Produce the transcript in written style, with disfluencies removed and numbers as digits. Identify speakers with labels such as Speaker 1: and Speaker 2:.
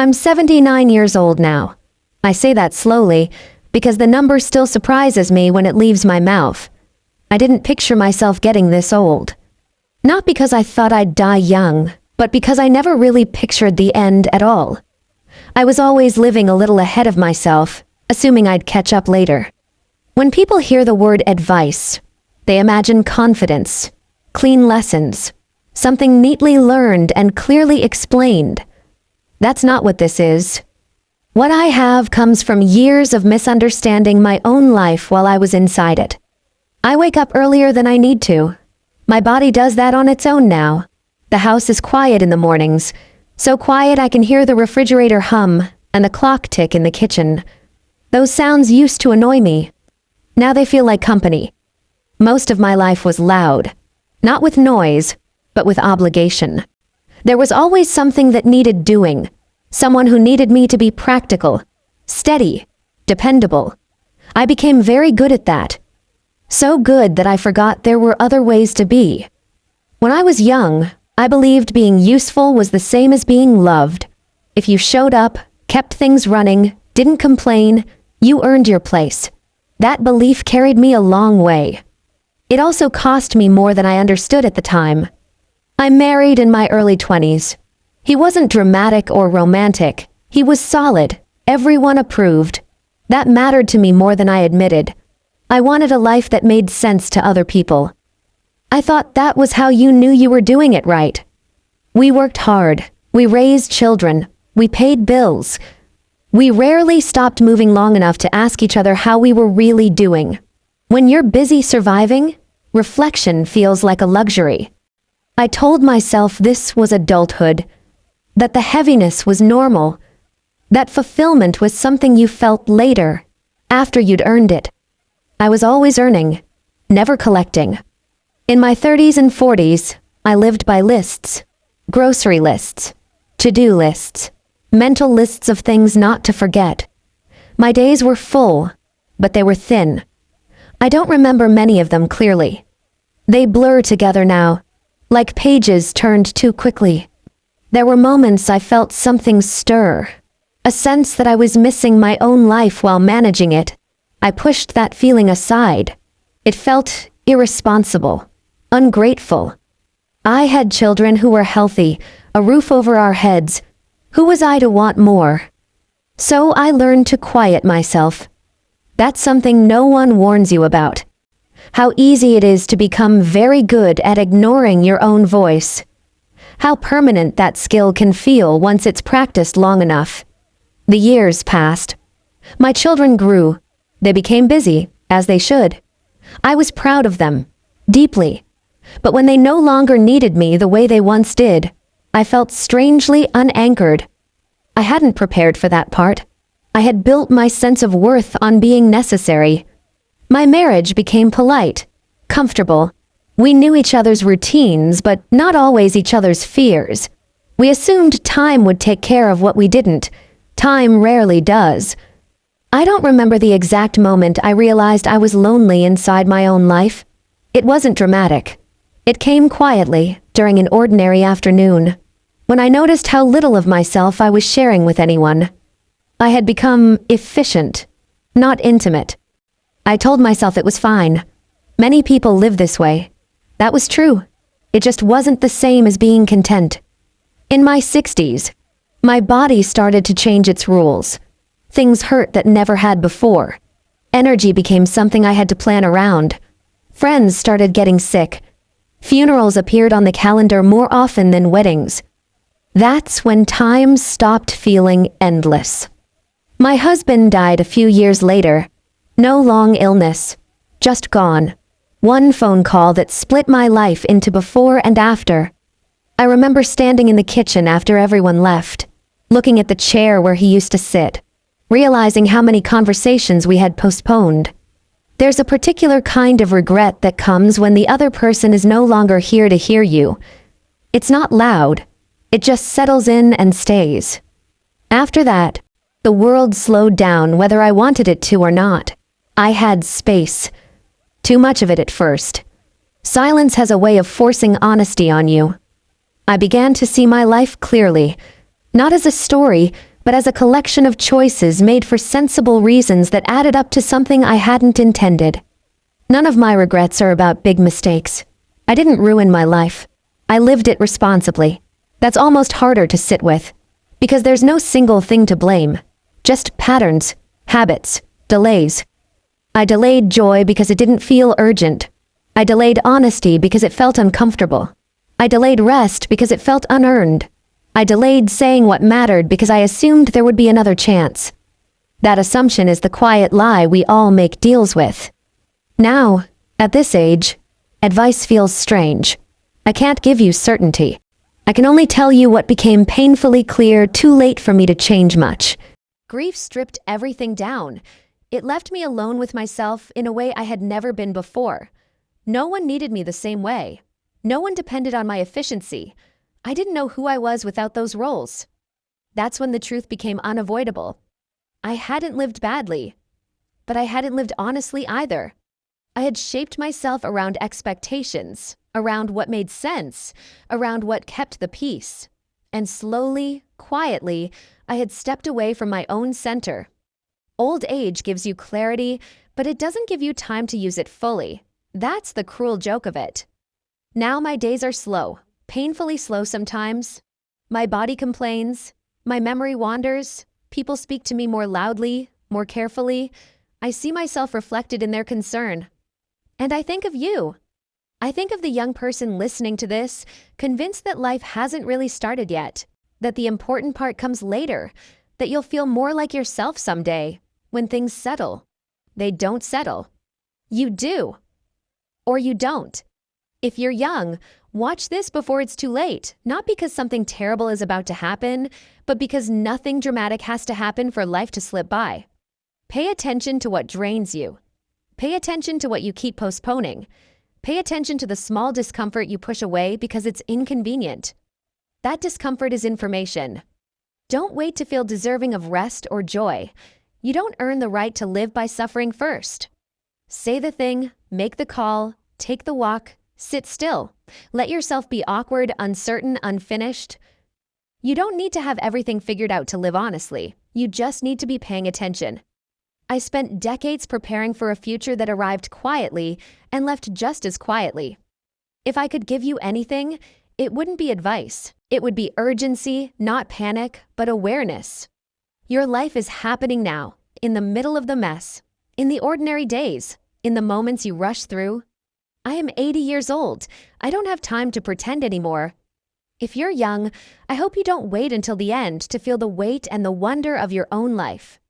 Speaker 1: I'm 79 years old now. I say that slowly because the number still surprises me when it leaves my mouth. I didn't picture myself getting this old. Not because I thought I'd die young, but because I never really pictured the end at all. I was always living a little ahead of myself, assuming I'd catch up later. When people hear the word advice, they imagine confidence, clean lessons, something neatly learned and clearly explained. That's not what this is. What I have comes from years of misunderstanding my own life while I was inside it. I wake up earlier than I need to. My body does that on its own now. The house is quiet in the mornings, so quiet I can hear the refrigerator hum and the clock tick in the kitchen. Those sounds used to annoy me. Now they feel like company. Most of my life was loud, not with noise, but with obligation. There was always something that needed doing, someone who needed me to be practical, steady, dependable. I became very good at that. So good that I forgot there were other ways to be. When I was young, I believed being useful was the same as being loved. If you showed up, kept things running, didn't complain, you earned your place. That belief carried me a long way. It also cost me more than I understood at the time. I married in my early 20s. He wasn't dramatic or romantic. He was solid. Everyone approved. That mattered to me more than I admitted. I wanted a life that made sense to other people. I thought that was how you knew you were doing it right. We worked hard. We raised children. We paid bills. We rarely stopped moving long enough to ask each other how we were really doing. When you're busy surviving, reflection feels like a luxury. I told myself this was adulthood, that the heaviness was normal, that fulfillment was something you felt later, after you'd earned it. I was always earning, never collecting. In my 30s and 40s, I lived by lists, grocery lists, to-do lists, mental lists of things not to forget. My days were full, but they were thin. I don't remember many of them clearly. They blur together now, like pages turned too quickly. There were moments I felt something stir, a sense that I was missing my own life while managing it. I pushed that feeling aside. It felt irresponsible, ungrateful. I had children who were healthy, a roof over our heads. Who was I to want more? So I learned to quiet myself. That's something no one warns you about. How easy it is to become very good at ignoring your own voice. How permanent that skill can feel once it's practiced long enough. The years passed. My children grew. They became busy, as they should. I was proud of them, deeply. But when they no longer needed me the way they once did, I felt strangely unanchored. I hadn't prepared for that part. I had built my sense of worth on being necessary. My marriage became polite, comfortable. We knew each other's routines, but not always each other's fears. We assumed time would take care of what we didn't. Time rarely does. I don't remember the exact moment I realized I was lonely inside my own life. It wasn't dramatic. It came quietly, during an ordinary afternoon, when I noticed how little of myself I was sharing with anyone. I had become efficient, not intimate. I told myself it was fine. Many people live this way. That was true. It just wasn't the same as being content. In my 60s, my body started to change its rules. Things hurt that never had before. Energy became something I had to plan around. Friends started getting sick. Funerals appeared on the calendar more often than weddings. That's when time stopped feeling endless. My husband died a few years later. No long illness, just gone. One phone call that split my life into before and after. I remember standing in the kitchen after everyone left, looking at the chair where he used to sit, realizing how many conversations we had postponed. There's a particular kind of regret that comes when the other person is no longer here to hear you. It's not loud. It just settles in and stays. After that, the world slowed down whether I wanted it to or not. I had space. Too much of it at first. Silence has a way of forcing honesty on you. I began to see my life clearly, not as a story, but as a collection of choices made for sensible reasons that added up to something I hadn't intended. None of my regrets are about big mistakes. I didn't ruin my life. I lived it responsibly. That's almost harder to sit with, because there's no single thing to blame, just patterns, habits, delays. I delayed joy because it didn't feel urgent. I delayed honesty because it felt uncomfortable. I delayed rest because it felt unearned. I delayed saying what mattered because I assumed there would be another chance. That assumption is the quiet lie we all make deals with. Now, at this age, advice feels strange. I can't give you certainty. I can only tell you what became painfully clear too late for me to change much. Grief stripped everything down. It left me alone with myself in a way I had never been before. No one needed me the same way. No one depended on my efficiency. I didn't know who I was without those roles. That's when the truth became unavoidable. I hadn't lived badly, but I hadn't lived honestly either. I had shaped myself around expectations, around what made sense, around what kept the peace. And slowly, quietly, I had stepped away from my own center. Old age gives you clarity, but it doesn't give you time to use it fully. That's the cruel joke of it. Now my days are slow, painfully slow sometimes. My body complains, my memory wanders, people speak to me more loudly, more carefully. I see myself reflected in their concern. And I think of you. I think of the young person listening to this, convinced that life hasn't really started yet, that the important part comes later, that you'll feel more like yourself someday, when things settle. They don't settle. You do. Or you don't. If you're young, watch this before it's too late, not because something terrible is about to happen, but because nothing dramatic has to happen for life to slip by. Pay attention to what drains you. Pay attention to what you keep postponing. Pay attention to the small discomfort you push away because it's inconvenient. That discomfort is information. Don't wait to feel deserving of rest or joy. You don't earn the right to live by suffering first. Say the thing, make the call, take the walk, sit still. Let yourself be awkward, uncertain, unfinished. You don't need to have everything figured out to live honestly. You just need to be paying attention. I spent decades preparing for a future that arrived quietly and left just as quietly. If I could give you anything, it wouldn't be advice. It would be urgency, not panic, but awareness. Your life is happening now, in the middle of the mess, in the ordinary days, in the moments you rush through. I am 80 years old. I don't have time to pretend anymore. If you're young, I hope you don't wait until the end to feel the weight and the wonder of your own life.